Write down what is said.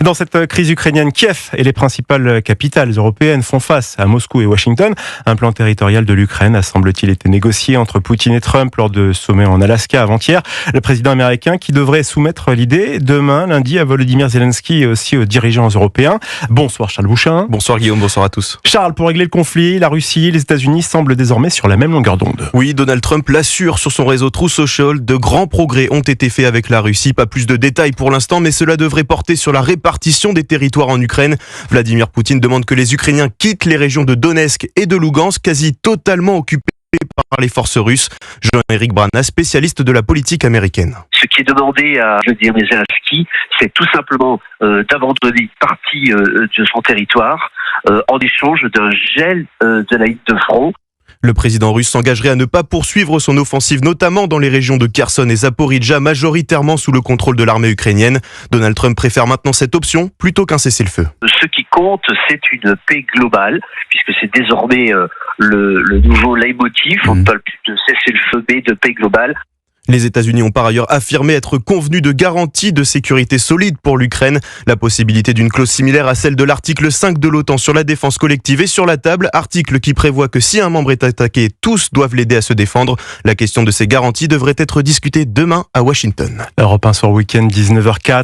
Dans cette crise ukrainienne, Kiev et les principales capitales européennes font face à Moscou et Washington. Un plan territorial de l'Ukraine a semble-t-il été négocié entre Poutine et Trump lors de sommet en Alaska avant-hier. Le président américain qui devrait soumettre l'idée demain, lundi, à Volodymyr Zelensky et aussi aux dirigeants européens. Bonsoir Charles Bouchin. Bonsoir Guillaume, bonsoir à tous. Charles, pour régler le conflit, la Russie et les États-Unis semblent désormais sur la même longueur d'onde. Oui, Donald Trump l'assure sur son réseau Truth Social. De grands progrès ont été faits avec la Russie. Pas plus de détails pour l'instant, mais cela devrait porter sur la répartition des territoires en Ukraine. Vladimir Poutine demande que les Ukrainiens quittent les régions de Donetsk et de Lugansk, quasi totalement occupées par les forces russes. Jean-Éric Brana, spécialiste de la politique américaine. Ce qui est demandé à Volodymyr Zelensky, c'est tout simplement d'abandonner une partie de son territoire en échange d'un gel de la ligne de front. Le président russe s'engagerait à ne pas poursuivre son offensive, notamment dans les régions de Kherson et Zaporijjia, majoritairement sous le contrôle de l'armée ukrainienne. Donald Trump préfère maintenant cette option plutôt qu'un cessez-le-feu. Ce qui compte, c'est une paix globale, puisque c'est désormais le nouveau leitmotiv. On ne parle plus de cessez-le-feu, mais de paix globale. Les États-Unis ont par ailleurs affirmé être convenus de garanties de sécurité solides pour l'Ukraine. La possibilité d'une clause similaire à celle de l'article 5 de l'OTAN sur la défense collective est sur la table, article qui prévoit que si un membre est attaqué, tous doivent l'aider à se défendre. La question de ces garanties devrait être discutée demain à Washington. Europe 1 sur Week-end, 19h04.